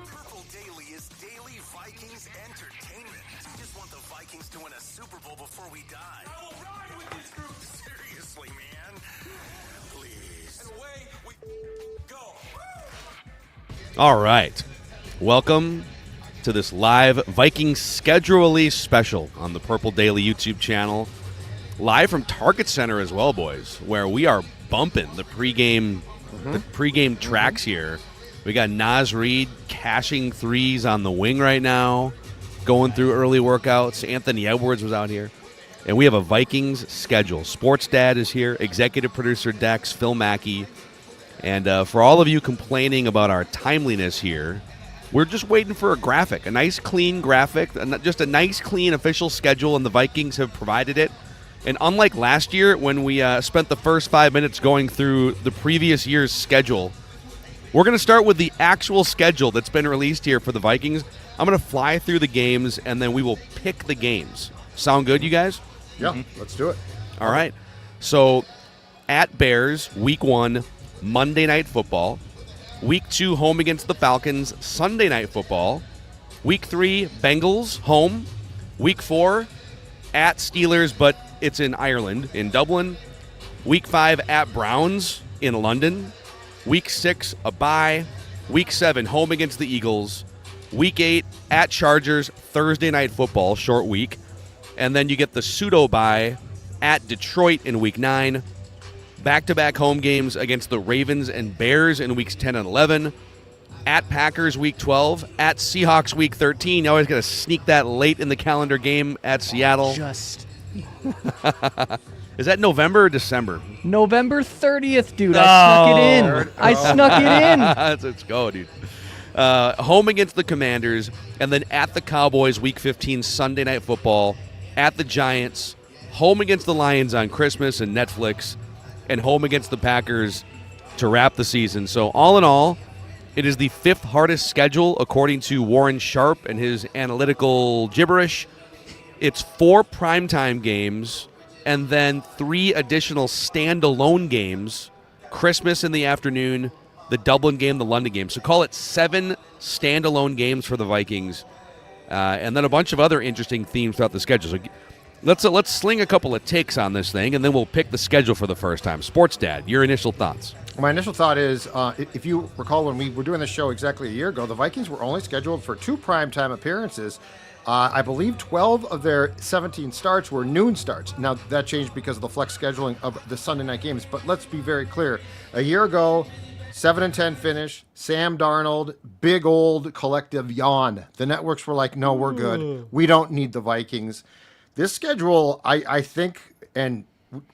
Purple Daily is daily Vikings entertainment. We just want the Vikings to win a Super Bowl before we die. I will ride with this group. Seriously, man. Please. And away we go. All right. Welcome to this live Vikings schedule release special on the Purple Daily YouTube channel. Live from Target Center as well, boys, where we are bumping the pregame tracks here. We got Naz Reid cashing threes on the wing right now, going through early workouts. Anthony Edwards was out here. And we have a Vikings schedule. Sports Dad is here, executive producer Dex, Phil Mackey. And for all of you complaining about our timeliness here, we're just waiting for a graphic, a nice clean graphic, just a nice clean official schedule, and the Vikings have provided it. And unlike last year when we spent the first 5 minutes going through the previous year's schedule, we're going to start with the actual schedule that's been released here for the Vikings. I'm going to fly through the games, and then we will pick the games. Sound good, you guys? Yeah, let's do it. All right. So at Bears, week 1, Monday Night Football. Week 2, home against the Falcons, Sunday Night Football. Week 3, Bengals, home. Week 4, at Steelers, but it's in Ireland, in Dublin. Week 5, at Browns, in London. Week 6, a bye. Week 7, home against the Eagles. Week 8, at Chargers, Thursday Night Football, short week. And then you get the pseudo-bye at Detroit in Week 9. Back-to-back home games against the Ravens and Bears in weeks 10 and 11. At Packers week 12. At Seahawks week 13. You always got to sneak that late in the calendar game at Seattle. Just Is that November or December? November 30th, dude. I snuck it in. Let's go, dude. Home against the Commanders. And then at the Cowboys week 15, Sunday Night Football. At the Giants. Home against the Lions on Christmas and Netflix. And home against the Packers to wrap the season. So all in all, it is the 5th hardest schedule according to Warren Sharp and his analytical gibberish. It's 4 primetime games and then 3 additional standalone games. Christmas in the afternoon, the Dublin game, the London game. So call it 7 standalone games for the Vikings. And then a bunch of other interesting themes throughout the schedule. So Let's sling a couple of takes on this thing, and then we'll pick the schedule for the first time. Sports Dad, your initial thoughts? My initial thought is, if you recall when we were doing this show exactly a year ago, the Vikings were only scheduled for 2 primetime appearances. I believe 12 of their 17 starts were noon starts. Now, that changed because of the flex scheduling of the Sunday night games, but let's be very clear. A year ago, 7-10 finish, Sam Darnold, big old collective yawn. The networks were like, no, we're good. We don't need the Vikings. This schedule, I think, and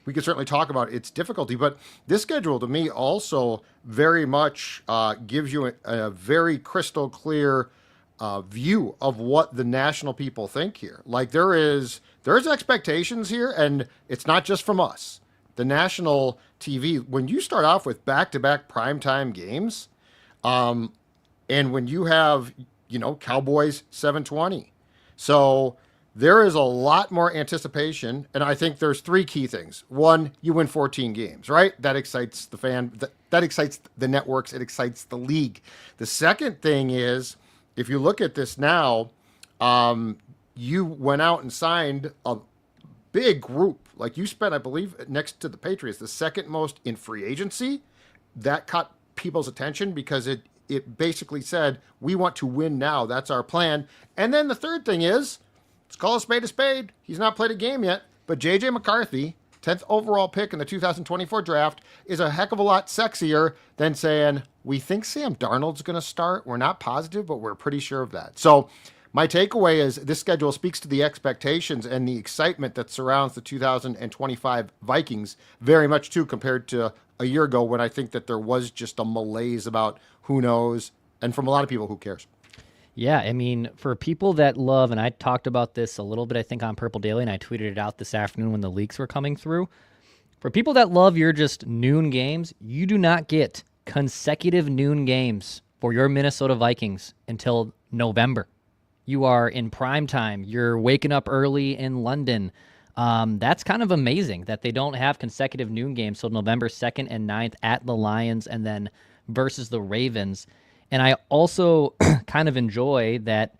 we could certainly talk about its difficulty, but this schedule to me also very much gives you a very crystal clear view of what the national people think here. Like there's expectations here, and it's not just from us. The national TV, when you start off with back-to-back primetime games, and when you have, Cowboys 720. So there is a lot more anticipation, and I think there's 3 key things. 1, you win 14 games, right? That excites the fan. That excites the networks. It excites the league. The second thing is, if you look at this now, you went out and signed a big group. Like you spent, I believe, next to the Patriots, the second most in free agency. That caught people's attention because it basically said, we want to win now. That's our plan. And then the third thing is, let's call a spade a spade. He's not played a game yet, but J.J. McCarthy, 10th overall pick in the 2024 draft, is a heck of a lot sexier than saying, we think Sam Darnold's going to start. We're not positive, but we're pretty sure of that. So my takeaway is this schedule speaks to the expectations and the excitement that surrounds the 2025 Vikings very much, too, compared to a year ago when I think that there was just a malaise about who knows, and from a lot of people, who cares. Yeah, I mean, for people that love, and I talked about this a little bit, I think, on Purple Daily, and I tweeted it out this afternoon when the leaks were coming through. For people that love your just noon games, you do not get consecutive noon games for your Minnesota Vikings until November. You are in prime time. You're waking up early in London. That's kind of amazing that they don't have consecutive noon games till November 2nd and 9th at the Lions, and then versus the Ravens. And I also kind of enjoy that.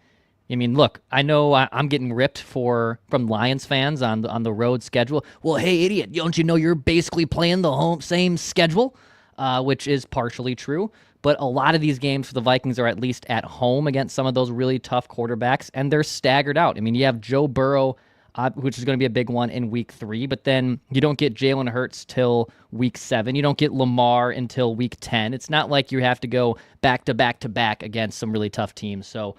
I mean, look, I know I'm getting ripped from Lions fans on the road schedule. Well, hey, idiot, don't you know you're basically playing the same schedule, which is partially true. But a lot of these games for the Vikings are at least at home against some of those really tough quarterbacks, and they're staggered out. I mean, you have Joe Burrow, which is going to be a big one in week 3, but then you don't get Jalen Hurts till week 7. You don't get Lamar until week 10. It's not like you have to go back to back to back against some really tough teams. So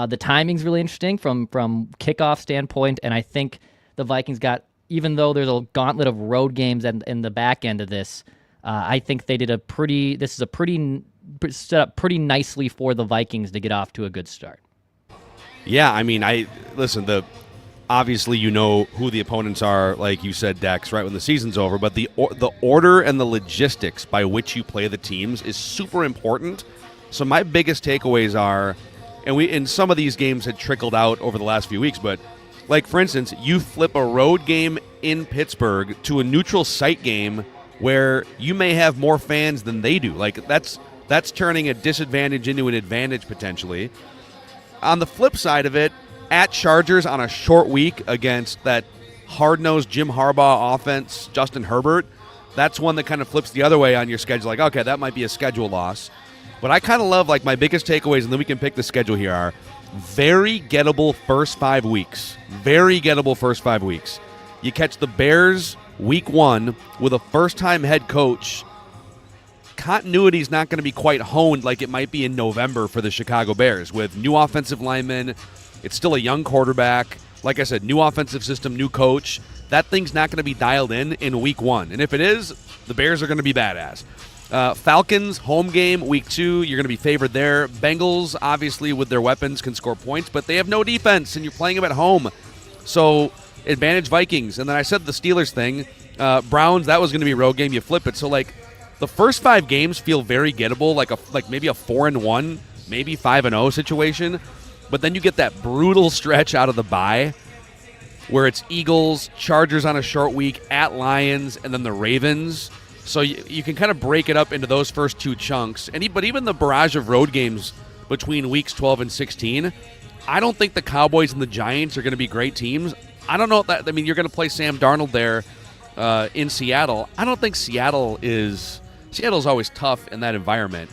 the timing's really interesting from kickoff standpoint, and I think the Vikings got, even though there's a gauntlet of road games in the back end of this, I think they did set up pretty nicely for the Vikings to get off to a good start. Yeah, I mean, obviously you know who the opponents are, like you said, Dex, right when the season's over, but the order and the logistics by which you play the teams is super important. So my biggest takeaways are, and some of these games had trickled out over the last few weeks, but like, for instance, you flip a road game in Pittsburgh to a neutral site game where you may have more fans than they do. Like, that's turning a disadvantage into an advantage potentially. On the flip side of it, at Chargers on a short week against that hard-nosed Jim Harbaugh offense, Justin Herbert, that's one that kind of flips the other way on your schedule. Like, okay, that might be a schedule loss. But I kind of love, like, my biggest takeaways, and then we can pick the schedule here, are very gettable first 5 weeks. Very gettable first 5 weeks. You catch the Bears week 1 with a first-time head coach. Continuity is not going to be quite honed like it might be in November for the Chicago Bears with new offensive linemen. It's still a young quarterback. Like I said, new offensive system, new coach. That thing's not going to be dialed in week 1. And if it is, the Bears are going to be badass. Falcons, home game, week 2. You're going to be favored there. Bengals, obviously, with their weapons, can score points, but they have no defense, and you're playing them at home. So, advantage Vikings. And then I said the Steelers thing. Browns, that was going to be a road game. You flip it. So, like, the first 5 games feel very gettable, like maybe a 4-1, maybe 5-0 situation. But then you get that brutal stretch out of the bye where it's Eagles, Chargers on a short week, at Lions, and then the Ravens. So you can kind of break it up into those first 2 chunks. But even the barrage of road games between weeks 12 and 16, I don't think the Cowboys and the Giants are going to be great teams. I don't know if that. I mean, you're going to play Sam Darnold there in Seattle. I don't think Seattle's always tough in that environment.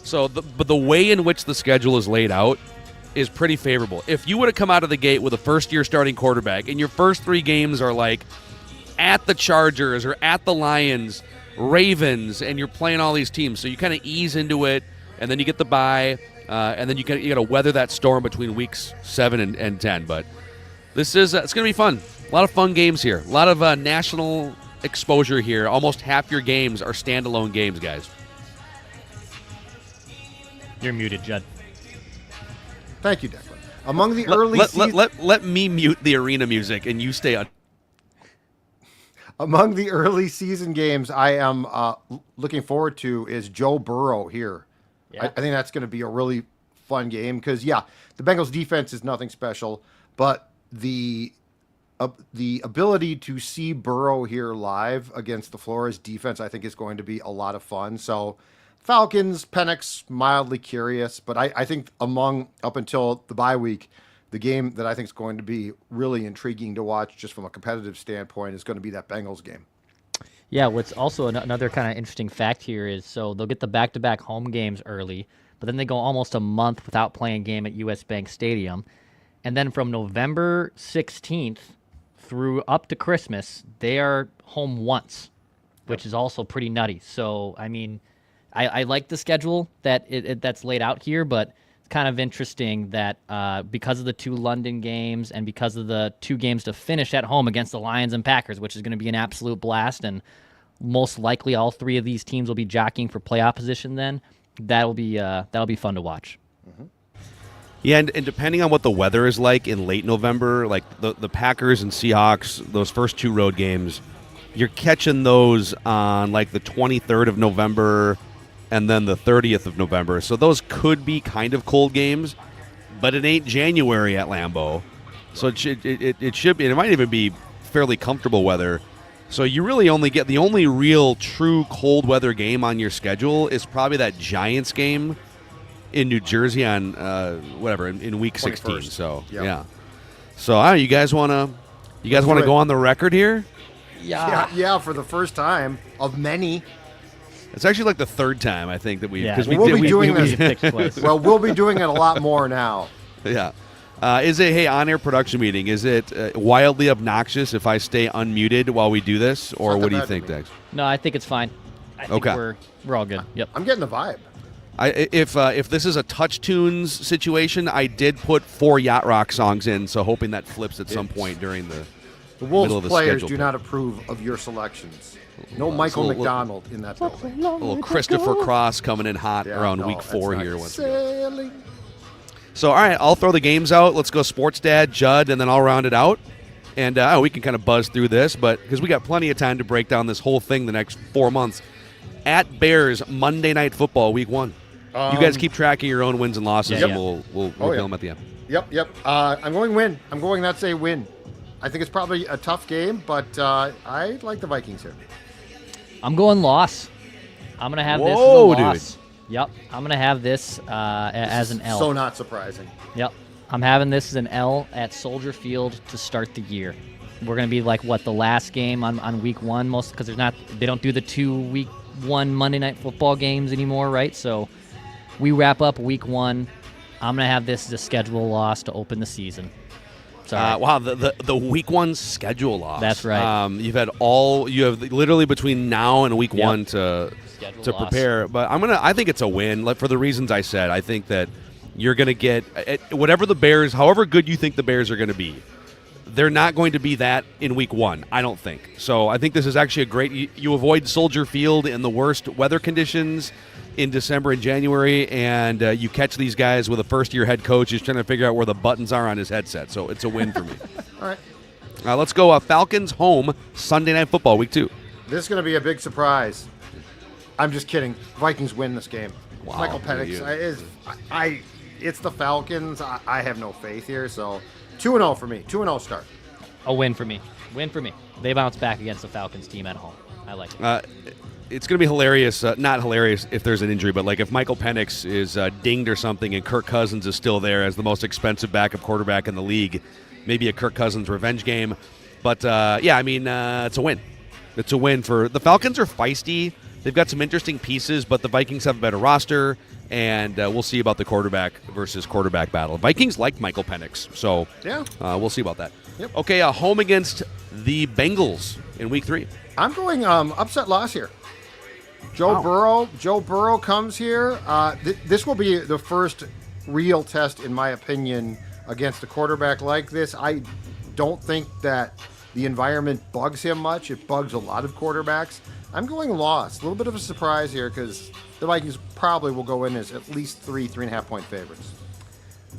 So, but the way in which the schedule is laid out is pretty favorable. If you would have come out of the gate with a first-year starting quarterback and your first 3 games are like at the Chargers or at the Lions, Ravens, and you're playing all these teams, so you kind of ease into it, and then you get the bye, and then you got to weather that storm between weeks 7 and 10. But this is it's going to be fun. A lot of fun games here. A lot of national exposure here. Almost half your games are standalone games, guys. You're muted, Judd. Thank you, Declan. Among the early let me mute the arena music and you stay on. Among the early season games I am looking forward to is Joe Burrow here. Yeah. I think that's going to be a really fun game because, the Bengals defense is nothing special, but the ability to see Burrow here live against the Flores defense, I think, is going to be a lot of fun. So Falcons, Penix, mildly curious, but I think up until the bye week, the game that I think is going to be really intriguing to watch just from a competitive standpoint is going to be that Bengals game. Yeah, what's also another kind of interesting fact here is, so they'll get the back-to-back home games early, but then they go almost a month without playing a game at US Bank Stadium. And then from November 16th through up to Christmas, they are home once, which is also pretty nutty. So, I mean, I like the schedule that's laid out here, but it's kind of interesting that because of the 2 London games and because of the 2 games to finish at home against the Lions and Packers, which is going to be an absolute blast, and most likely all 3 of these teams will be jockeying for playoff position then, that'll be fun to watch. Mm-hmm. Yeah, and depending on what the weather is like in late November, like the Packers and Seahawks, those first 2 road games, you're catching those on like the 23rd of November and then the 30th of November. So those could be kind of cold games, but it ain't January at Lambeau. So it should be, and it might even be fairly comfortable weather. So you really only get the only real true cold weather game on your schedule is probably that Giants game in New Jersey on in week 16. 21st. So Yep. yeah. So you guys want to go on the record here? Yeah, for the first time of many. It's actually like the third time I think that we Yeah. We'll be doing this. picked twice. Well, we'll be doing it a lot more now. Yeah. Is it, on-air production meeting, is it wildly obnoxious if I stay unmuted while we do this, or not what do you that bad think, to me. Dex? No, I think it's fine. I think Okay. we're all good. Yep. I'm getting the vibe. If this is a Touch Tunes situation, I did put 4 Yacht Rock songs in, so hoping that flips at some point during the The middle Wolves of the players schedule. do not approve of your selections. No Michael a little- McDonald in that building. A little Christopher Cross coming in hot Yeah, around no, week that's 4 not here. Once again. sailing. So, all right, I'll throw the games out. Let's go Sports Dad, Judd, and then I'll round it out. And we can kind of buzz through this, but because we got plenty of time to break down this whole thing the next 4 months. At Bears, Monday Night Football, week 1. You guys keep track of your own wins and losses, Yeah, and yeah. we'll Oh, reveal yeah. them at the end. Yep. I'm going win. That's a win. I think it's probably a tough game, but I like the Vikings here. I'm going loss. I'm gonna have this as a Whoa, dude. loss. Yep. I'm gonna have this as an L. So not surprising. Yep. I'm having this as an L at Soldier Field to start the year. We're gonna be like the last game on week 1 most because they don't do the 2 week 1 Monday Night Football games anymore, right? So we wrap up week 1. I'm gonna have this as a schedule loss to open the season. Sorry. Wow, the week 1 schedule loss. That's right. You have literally between now and week Yep. 1 to Schedule loss. prepare. But I think it's a win, like, for the reasons I said. I think that you're going to get whatever the Bears, however good you think the Bears are going to be. They're not going to be that in week 1, I don't think. So I think this is actually a great. You avoid Soldier Field in the worst weather conditions in December and January, and you catch these guys with a first-year head coach who's trying to figure out where the buttons are on his headset. So it's a win for me. All right. Let's go Falcons home, Sunday Night Football, week 2. This is going to be a big surprise. I'm just kidding. Vikings win this game. Wow, Michael Penix you. it's the Falcons. I have no faith here. So 2-0 for me. 2-0 start. A win for me. Win for me. They bounce back against the Falcons team at home. I like it. It's going to be hilarious. Not hilarious if there's an injury, but like if Michael Penix is dinged or something and Kirk Cousins is still there as the most expensive backup quarterback in the league, maybe a Kirk Cousins revenge game. But, it's a win. It's a win for the Falcons are feisty. They've got some interesting pieces, but the Vikings have a better roster, and we'll see about the quarterback versus quarterback battle. Vikings like Michael Penix, so Yeah. we'll see about that. Yep. Okay, home against the Bengals in week 3. I'm going upset loss here. Joe Burrow comes here. This will be the first real test, in my opinion, against a quarterback like this. I don't think that the environment bugs him much. It bugs a lot of quarterbacks. I'm going loss. A little bit of a surprise here because the Vikings probably will go in as at least 3.5 point favorites.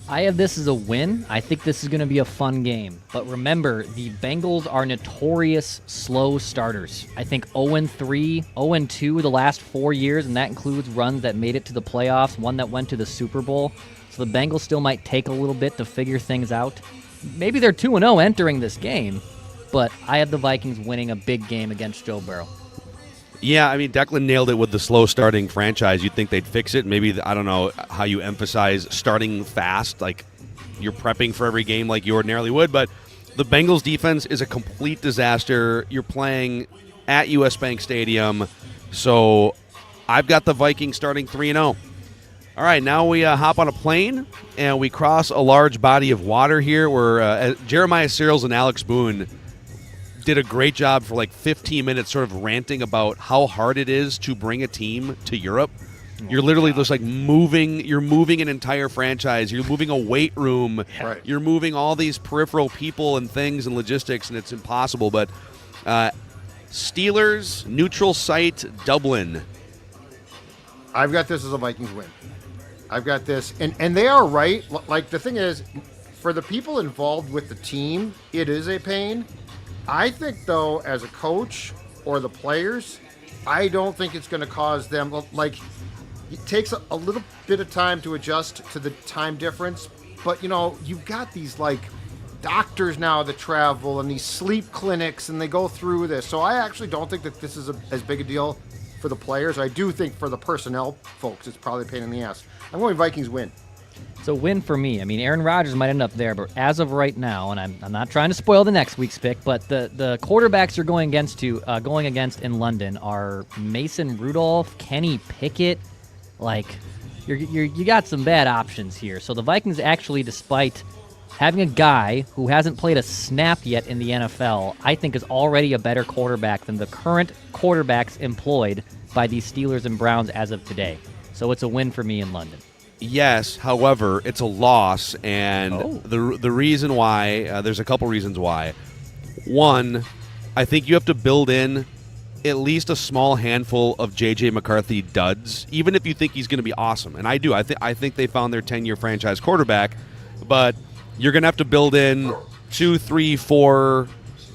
I have this as a win. I think this is going to be a fun game. But remember, the Bengals are notorious slow starters. I think 0-3, 0-2 the last 4 years, and that includes runs that made it to the playoffs, one that went to the Super Bowl. So the Bengals still might take a little bit to figure things out. Maybe they're 2-0 entering this game, but I have the Vikings winning a big game against Joe Burrow. Yeah, I mean, Declan nailed it with the slow starting franchise. You'd think they'd fix it. Maybe, I don't know how you emphasize starting fast, like you're prepping for every game like you ordinarily would, but the Bengals defense is a complete disaster. You're playing at US Bank Stadium, so I've got the Vikings starting 3-0. All right, now we hop on a plane and we cross a large body of water here where Jeremiah Searles and Alex Boone did a great job for like 15 minutes sort of ranting about how hard it is to bring a team to Europe. You're literally just like you're moving an entire franchise. You're moving a weight room. Right. You're moving all these peripheral people and things and logistics, and it's impossible. But Steelers, neutral site, Dublin. I've got this as a Vikings win. I've got this, and they are right. Like, the thing is, for the people involved with the team, it is a pain. I think, though, as a coach or the players, I don't think it's going to cause them, like, it takes a little bit of time to adjust to the time difference. But, you've got these, like, doctors now that travel and these sleep clinics, and they go through this. So I actually don't think that this is as big a deal for the players. I do think for the personnel folks, it's probably a pain in the ass. I'm going Vikings win. It's a win for me. I mean, Aaron Rodgers might end up there, but as of right now, and I'm not trying to spoil the next week's pick, but the quarterbacks you're going against in London are Mason Rudolph, Kenny Pickett. Like, you got some bad options here. So the Vikings actually, despite having a guy who hasn't played a snap yet in the NFL, I think is already a better quarterback than the current quarterbacks employed by these Steelers and Browns as of today. So it's a win for me in London. Yes, however, it's a loss, and the reason why, there's a couple reasons why. One, I think you have to build in at least a small handful of J.J. McCarthy duds, even if you think he's going to be awesome. And I do. I think they found their 10-year franchise quarterback, but you're going to have to build in 2, 3, 4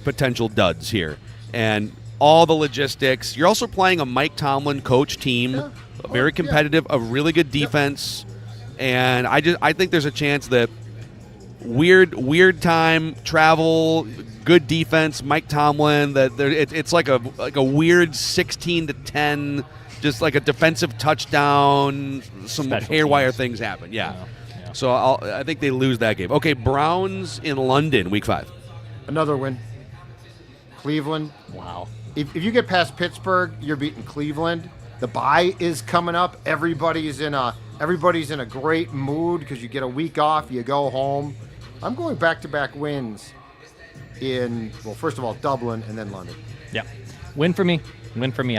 potential duds here. And all the logistics. You're also playing a Mike Tomlin coach team, very competitive, a really good defense. And I think there's a chance that weird time, travel, good defense, Mike Tomlin, that it's like a weird 16-10, just like a defensive touchdown, some Special haywire teams. Things happen. Yeah. So I think they lose that game. Okay, Browns in London, week 5. Another win. Cleveland. Wow. If you get past Pittsburgh, you're beating Cleveland. The bye is coming up. Everybody's in a great mood because you get a week off. You go home. I'm going back-to-back wins in, well, first of all, Dublin and then London. Yeah. Win for me.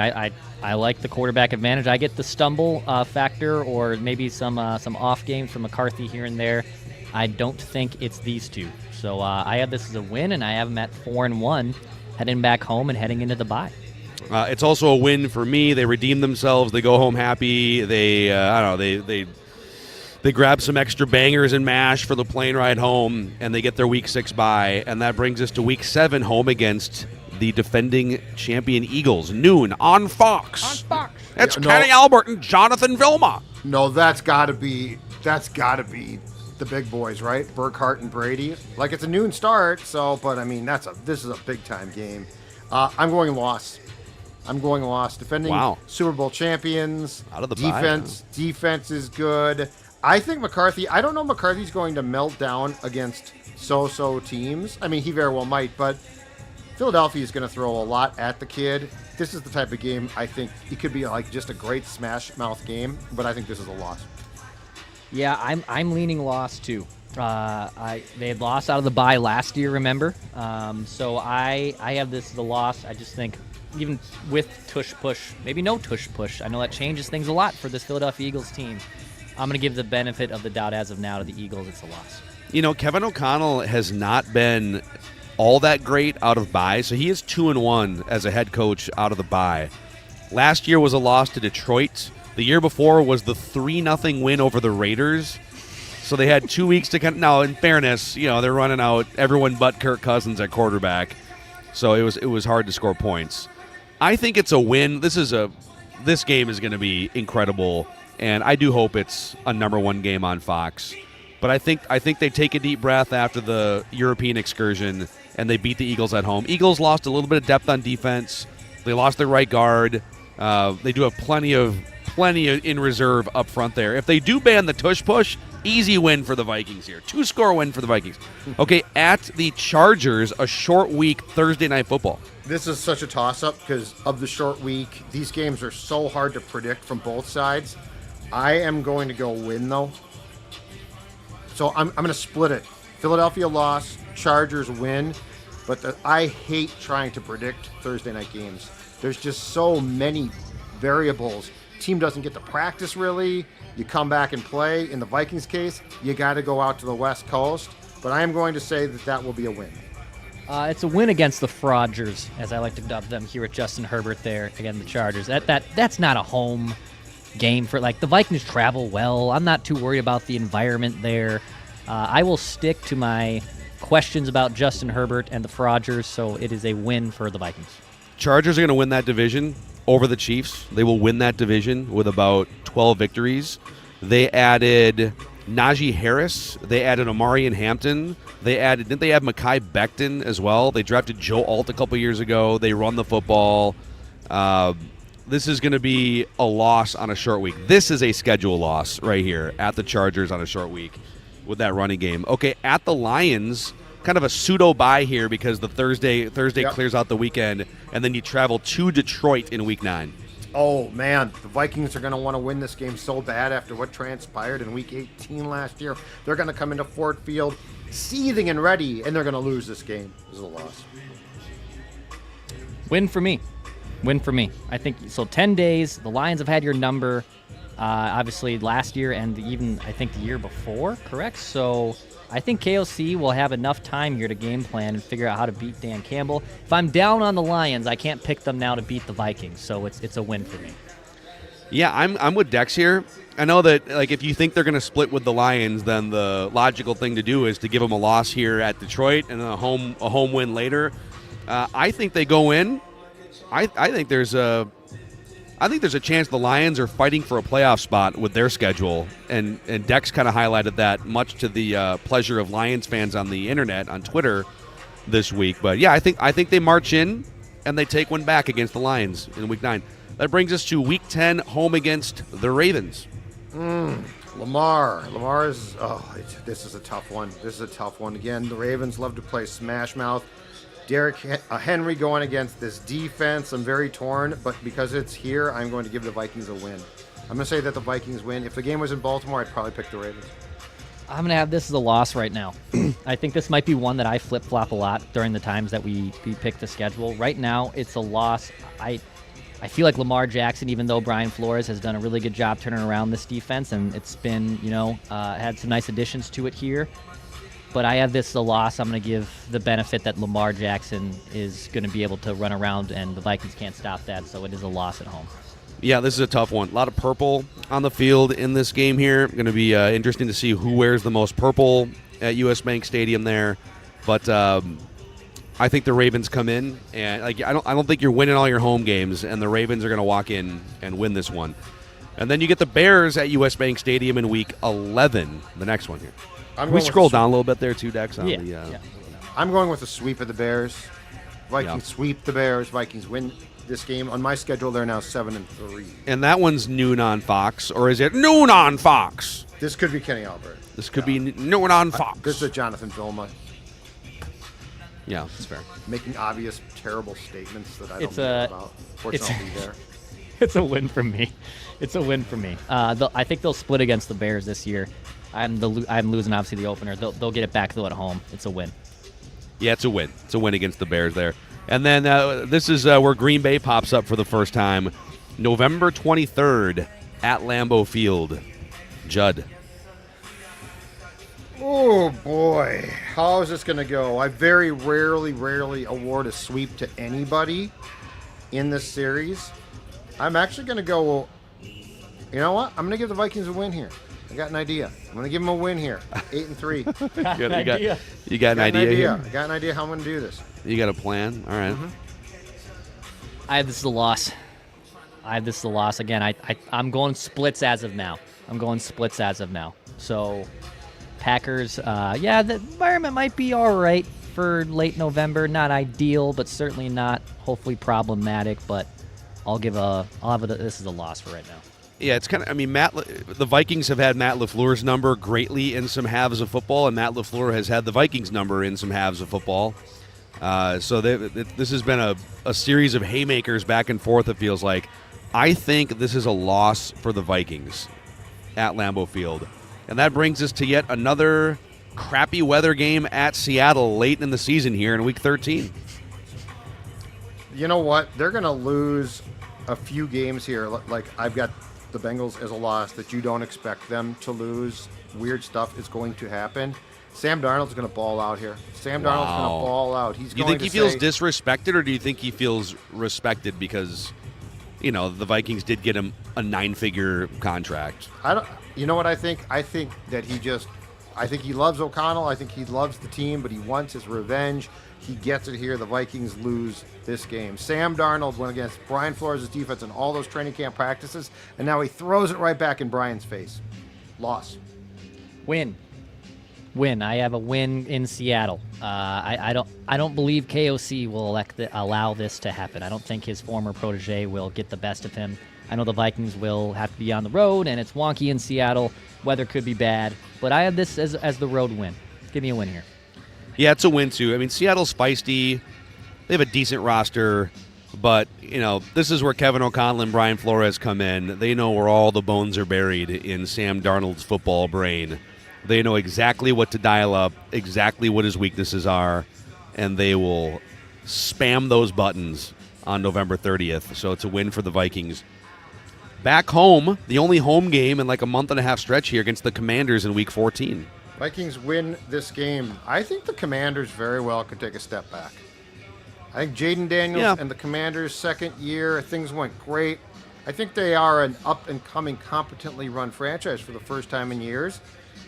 I like the quarterback advantage. I get the stumble factor or maybe some off games from McCarthy here and there. I don't think it's these two. So I have this as a win, and I have them at 4-1, heading back home and heading into the bye. It's also a win for me. They redeem themselves. They go home happy. They grab some extra bangers and mash for the plane ride home, and they get their week 6 bye. And that brings us to week 7, home against the defending champion Eagles. Noon on Fox. It's Kenny Albert and Jonathan Vilma. No, that's got to be the big boys, right? Burkhardt and Brady. Like, it's a noon start, but I mean, this is a big time game. I'm going loss. Defending Super Bowl champions. Out of the defense is good. I think McCarthy. I don't know. McCarthy's going to melt down against so teams. I mean, he very well might, but Philadelphia is going to throw a lot at the kid. This is the type of game I think it could be like just a great smash mouth game, but I think this is a loss. Yeah, I'm leaning loss too. They had lost out of the bye last year, remember? So I have this as a loss. I just think even with tush push, maybe no tush push. I know that changes things a lot for this Philadelphia Eagles team. I'm going to give the benefit of the doubt as of now to the Eagles. It's a loss. You know, Kevin O'Connell has not been all that great out of bye, so he is 2-1 as a head coach out of the bye. Last year was a loss to Detroit. The year before was the 3-0 win over the Raiders. So they had 2 weeks to now, in fairness, you know, they're running out everyone but Kirk Cousins at quarterback. So it was hard to score points. I think it's a win. This game is going to be incredible, and I do hope it's a number 1 game on Fox. But I think they take a deep breath after the European excursion, and they beat the Eagles at home. Eagles lost a little bit of depth on defense. They lost their right guard. They do have plenty of in reserve up front there. If they do ban the tush push, easy win for the Vikings here. 2-score win for the Vikings. Okay, at the Chargers, a short week Thursday night football. This is such a toss-up because of the short week. These games are so hard to predict from both sides. I am going to go win, though. So I'm going to split it. Philadelphia loss, Chargers win. But I hate trying to predict Thursday night games. There's just so many variables. Team doesn't get to practice, really. You come back and play. In the Vikings case, you got to go out to the West Coast. But I am going to say that will be a win. It's a win against the Fraudgers, as I like to dub them here at Justin Herbert there, again, the Chargers. That's not a home game for, like, the Vikings travel well. I'm not too worried about the environment there. I will stick to my questions about Justin Herbert and the Fraudgers, so it is a win for the Vikings. Chargers are going to win that division over the Chiefs. They will win that division with about 12 victories. They added Najee Harris. They added Amari and Hampton. Didn't they add Mekhi Becton as well? They drafted Joe Alt a couple years ago. They run the football. This is going to be a loss on a short week. This is a schedule loss right here at the Chargers on a short week with that running game. Okay, at the Lions, kind of a pseudo bye here because the Thursday clears out the weekend, and then you travel to Detroit in Week 9. Oh, man, the Vikings are going to want to win this game so bad after what transpired in Week 18 last year. They're going to come into Ford Field seething and ready, and they're going to lose this game. This is a loss. Win for me. Win for me. I think so. 10 days. The Lions have had your number, obviously last year and even I think the year before. Correct. So I think KOC will have enough time here to game plan and figure out how to beat Dan Campbell. If I'm down on the Lions, I can't pick them now to beat the Vikings. So it's a win for me. Yeah, I'm with Dex here. I know that like if you think they're going to split with the Lions, then the logical thing to do is to give them a loss here at Detroit and then a home win later. I think they go in. I think there's a chance the Lions are fighting for a playoff spot with their schedule, and Dex kind of highlighted that much to the pleasure of Lions fans on the internet on Twitter this week. But yeah, I think they march in and they take one back against the Lions in Week 9. That brings us to Week 10, home against the Ravens. Lamar is this is a tough one. This is a tough one. Again, the Ravens love to play smash mouth. Derrick Henry going against this defense. I'm very torn, but because it's here, I'm going to give the Vikings a win. I'm going to say that the Vikings win. If the game was in Baltimore, I'd probably pick the Ravens. I'm going to have this as a loss right now. I think this might be one that I flip-flop a lot during the times that we pick the schedule. Right now, it's a loss. I feel like Lamar Jackson, even though Brian Flores has done a really good job turning around this defense, and it's been, had some nice additions to it here. But I have this as a loss. I'm going to give the benefit that Lamar Jackson is going to be able to run around, and the Vikings can't stop that, so it is a loss at home. Yeah, this is a tough one. A lot of purple on the field in this game here. Going to be interesting to see who wears the most purple at US Bank Stadium there. But I think the Ravens come in, and I don't think you're winning all your home games, and the Ravens are going to walk in and win this one. And then you get the Bears at US Bank Stadium in Week 11, the next one here. We scroll down a little bit there, too, Dex. I'm going with a sweep of the Bears. Vikings sweep the Bears. Vikings win this game. On my schedule, they're now 7-3. And that one's noon on Fox, or is it noon on Fox? This could be Kenny Albert. This could be noon on Fox. This is Jonathan Vilma. Yeah, that's fair. Making obvious, terrible statements that I don't know about. Fortunately, I'll be there. It's a win for me. It's a win for me. I think they'll split against the Bears this year. I'm losing, obviously, the opener. They'll get it back, though, at home. It's a win. Yeah, it's a win. It's a win against the Bears there. And then this is where Green Bay pops up for the first time. November 23rd at Lambeau Field. Judd. Oh, boy. How is this going to go? I very rarely award a sweep to anybody in this series. I'm actually going to go, you know what? I'm going to give the Vikings a win here. I got an idea. I'm going to give them a win here. 8-3. You got an idea? I got an idea how I'm going to do this. You got a plan? All right. I have this as a loss. Again, I'm going splits as of now. So, Packers, the environment might be all right for late November. Not ideal, but certainly not hopefully problematic. But this is a loss for right now. Yeah, it's kind of. I mean, the Vikings have had Matt LaFleur's number greatly in some halves of football, and Matt LaFleur has had the Vikings' number in some halves of football. So this has been a series of haymakers back and forth. It feels like. I think this is a loss for the Vikings at Lambeau Field, and that brings us to yet another crappy weather game at Seattle late in the season here in Week 13. You know what? They're going to lose a few games here. Like I've got the Bengals as a loss that you don't expect them to lose. Weird stuff is going to happen. Sam Darnold's going to ball out here. Sam Darnold's going to ball out. Do you think he feels disrespected, or do you think he feels respected because, the Vikings did get him a 9-figure contract? You know what I think? I think that I think he loves O'Connell. I think he loves the team, but he wants his revenge. He gets it here. The Vikings lose this game. Sam Darnold went against Brian Flores' defense in all those training camp practices, and now he throws it right back in Brian's face. Loss. Win. I have a win in Seattle. I don't believe KOC will allow this to happen. I don't think his former protege will get the best of him. I know the Vikings will have to be on the road, and it's wonky in Seattle. Weather could be bad, but I have this as the road win. Give me a win here. Yeah, it's a win too. I mean, Seattle's feisty. They have a decent roster, but this is where Kevin O'Connell and Brian Flores come in. They know where all the bones are buried in Sam Darnold's football brain. They know exactly what to dial up, exactly what his weaknesses are, and they will spam those buttons on November 30th. So it's a win for the Vikings. Back home, the only home game in like a month and a half stretch here against the Commanders in Week 14. Vikings win this game. I think the Commanders very well could take a step back. I think Jaden Daniels and the Commanders' second year, things went great. I think they are an up-and-coming, competently run franchise for the first time in years.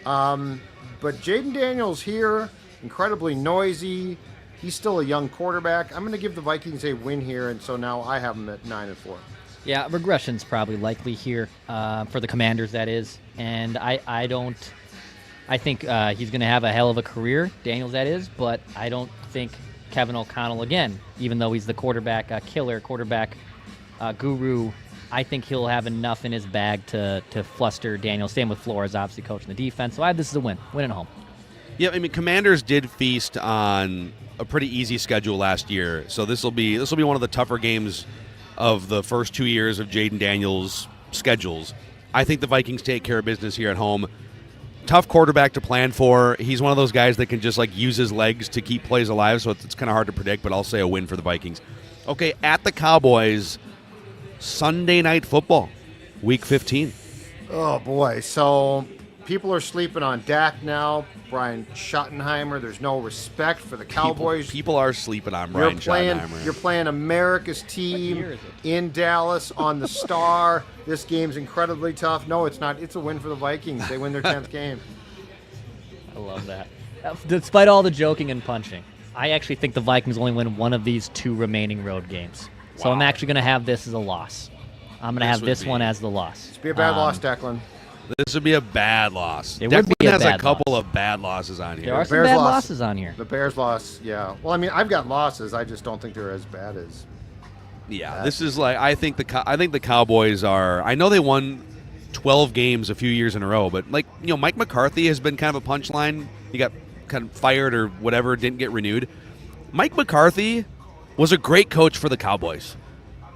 But Jaden Daniels here, incredibly noisy. He's still a young quarterback. I'm going to give the Vikings a win here, and so now I have them at 9-4. Yeah, regression's probably likely here for the Commanders, that is. And I think he's going to have a hell of a career, Daniels, that is, but I don't think Kevin O'Connell, again, even though he's the quarterback killer, quarterback guru, I think he'll have enough in his bag to fluster Daniels. Same with Flores, obviously coaching the defense. So this is a win. Win at home. Yeah, I mean, Commanders did feast on a pretty easy schedule last year. So this will be one of the tougher games of the first 2 years of Jaden Daniels' schedules. I think the Vikings take care of business here at home. Tough quarterback to plan for. He's one of those guys that can just use his legs to keep plays alive, so it's kind of hard to predict, but I'll say a win for the Vikings. Okay, at the Cowboys, Sunday Night Football, Week 15. Oh, boy. So people are sleeping on Dak now. Brian Schottenheimer. There's no respect for the Cowboys. People are sleeping on Brian Schottenheimer. You're playing America's team in Dallas on the Star. This game's incredibly tough. No, it's not. It's a win for the Vikings. They win their 10th game. I love that. Despite all the joking and punching, I actually think the Vikings only win one of these 2 remaining road games. So I'm actually going to have this as a loss. I'm going to have this one as the loss. It's be a bad loss, Declan. This would be a bad loss. It would be a has bad a couple of bad losses on here. There are some bad losses on here. The Bears loss, yeah. Well, I mean, I've got losses. I just don't think they're as bad as. Yeah, this is I think the Cowboys are. I know they won 12 games a few years in a row, but Mike McCarthy has been kind of a punchline. He got kind of fired or whatever, didn't get renewed. Mike McCarthy was a great coach for the Cowboys.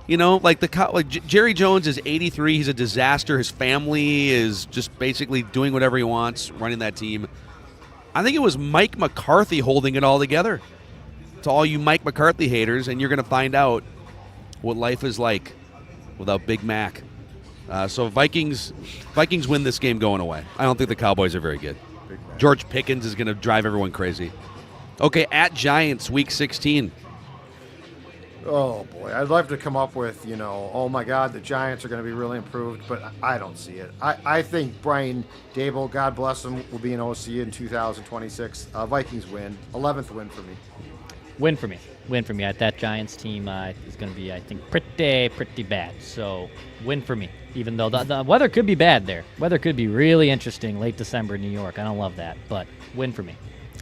Jerry Jones is 83. He's a disaster. His family is just basically doing whatever he wants, running that team. I think it was Mike McCarthy holding it all together. To all you Mike McCarthy haters, and you're going to find out what life is like without Big Mac. So Vikings win this game going away. I don't think the Cowboys are very good. George Pickens is going to drive everyone crazy. Okay, at Giants, Week 16. Oh, boy. I'd love to come up with, oh, my God, the Giants are going to be really improved, but I don't see it. I think Brian Dable, God bless him, will be an OC in 2026. Vikings win. 11th win for me. Win for me. That Giants team is going to be, I think, pretty bad. So win for me, even though the weather could be bad there. Weather could be really interesting late December in New York. I don't love that, but win for me.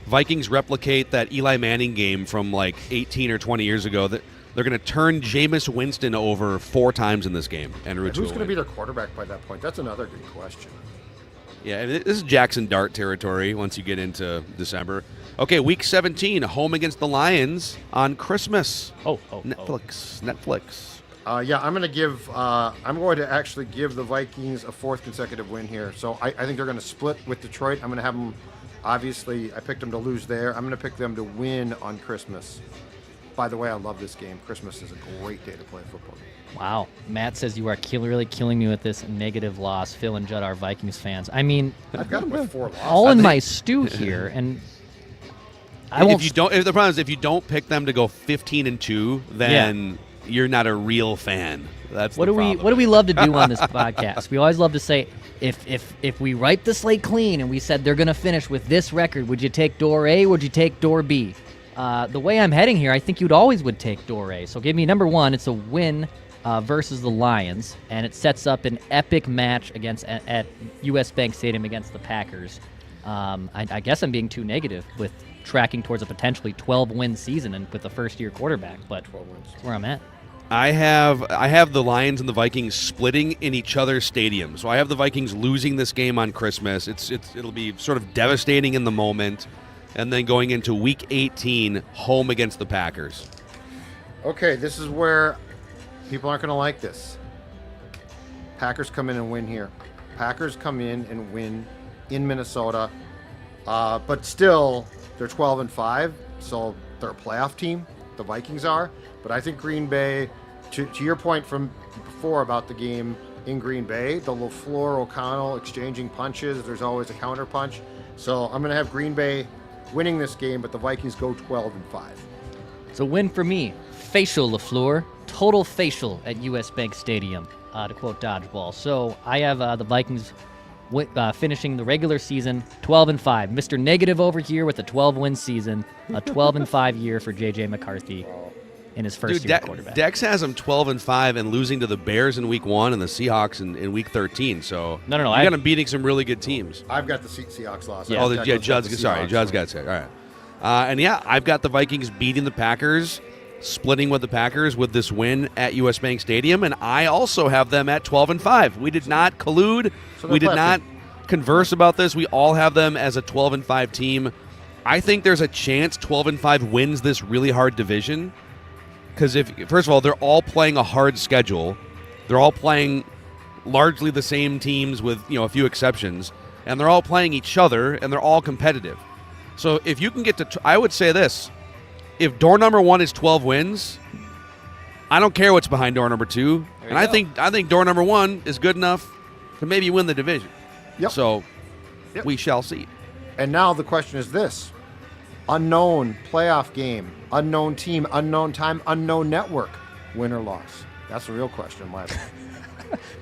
Vikings replicate that Eli Manning game from 18 or 20 years ago. That they're going to turn Jameis Winston over 4 times in this game. And who's going to be their quarterback by that point? That's another good question. Yeah, this is Jackson Dart territory once you get into December. Okay, Week 17, home against the Lions on Christmas. Netflix. Yeah, I'm going to actually give the Vikings a 4th consecutive win here. So I think they're going to split with Detroit. I'm going to have them, obviously, I picked them to lose there. I'm going to pick them to win on Christmas. By the way, I love this game. Christmas is a great day to play football. Wow. Matt says you are really killing me with this negative loss. Phil and Judd are Vikings fans. I mean, I've got them with 4 losses. All in my stew here, and the problem is if you don't pick them to go 15-2, then you're not a real fan. That's what do we love to do on this podcast? We always love to say, if we write the slate clean and we said they're going to finish with this record, would you take door A? Would you take door B? The way I'm heading here, I think you'd always would take door A. So give me number 1. It's a win versus the Lions, and it sets up an epic match at US Bank Stadium against the Packers. I guess I'm being too negative with tracking towards a potentially 12-win season and with a first-year quarterback, but 12 wins. that's where I'm at. I have the Lions and the Vikings splitting in each other's stadium. So I have the Vikings losing this game on Christmas. It'll be sort of devastating in the moment, and then going into Week 18 home against the Packers. Okay, this is where people aren't going to like this. Packers come in and win here. Packers come in and win in Minnesota, but still they're 12-5, so they're a playoff team. The Vikings are, but I think Green Bay. To your point from before about the game in Green Bay, the LaFleur O'Connell exchanging punches. There's always a counter punch. So I'm going to have Green Bay winning this game, but the Vikings go 12-5. So win for me. Facial LaFleur. Total facial at U.S. Bank Stadium, to quote Dodgeball. So I have the Vikings finishing the regular season 12-5. Mr. Negative over here with a 12-win season, a 12-5 year for J.J. McCarthy in his first year quarterback. Dex has them 12-5 and losing to the Bears in Week 1 and the Seahawks in Week 13. So No, you got him beating some really good teams. I've got the Seahawks loss. Yeah. Judd's got it. All right. And yeah, I've got the Vikings beating the Packers, splitting with the Packers with this win at U.S. Bank Stadium, and I also have them at 12-5. We did not collude. We did not converse about this. We all have them as a 12-5 team. I think there's a chance 12-5 wins this really hard division because first of all, they're all playing a hard schedule. They're all playing largely the same teams with a few exceptions, and they're all playing each other, and they're all competitive. So if you can get to, I would say this. If door number 1 is 12 wins, I don't care what's behind door number 2. And I think door number 1 is good enough to maybe win the division. Yep. So we shall see. And now the question is this. Unknown playoff game, unknown team, unknown time, unknown network, win or loss? That's the real question in my opinion.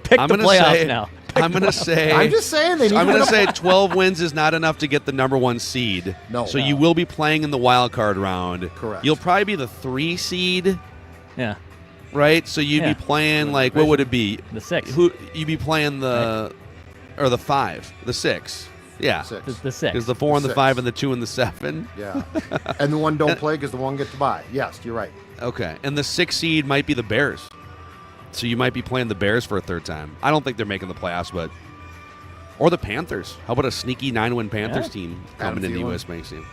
Pick the playoffs now. I'm going to say. I'm just saying they need. I'm going to say 12 wins is not enough to get the number 1 seed. No. So you will be playing in the wild card round. Correct. You'll probably be the 3 seed. Yeah. Right. So you'd be playing what would it be? The 6. Who you'd be playing the 5, the 6. Yeah. Six. The 6. Because the 4 and the Six. 5 and the 2 and the 7. Yeah. And the one don't play because the one gets to buy. Yes, you're right. Okay. And the 6 seed might be the Bears. So you might be playing the Bears for a third time. I don't think they're making the playoffs, but or the Panthers. How about a sneaky 9-win Panthers team coming into the U.S. Bank Stadium?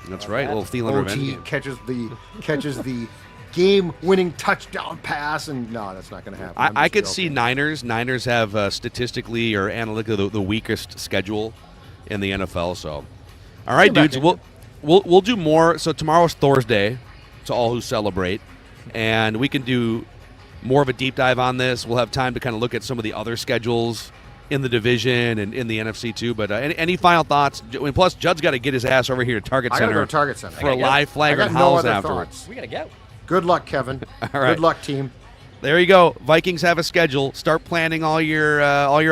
That's right. A little Thielen revenge game. catches the game-winning touchdown pass, and no, that's not going to happen. I could see Niners. Niners have statistically or analytically the weakest schedule in the NFL. So, all right, dudes, we'll do more. So tomorrow's Thursday to all who celebrate, and we can do more of a deep dive on this. We'll have time to kind of look at some of the other schedules in the division and in the NFC too. But any final thoughts? And plus, Judd's got to get his ass over here to Target I Center. got to go to Target Center for a live flagrant no howls other afterwards. thoughts. We got to go. Good luck, Kevin. All right. Good luck, team. There you go. Vikings have a schedule. Start planning all your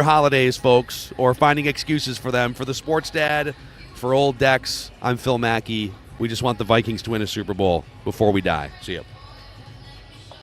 holidays, folks, or finding excuses for them. For the Sports Dad, for Old Dex, I'm Phil Mackey. We just want the Vikings to win a Super Bowl before we die. See ya.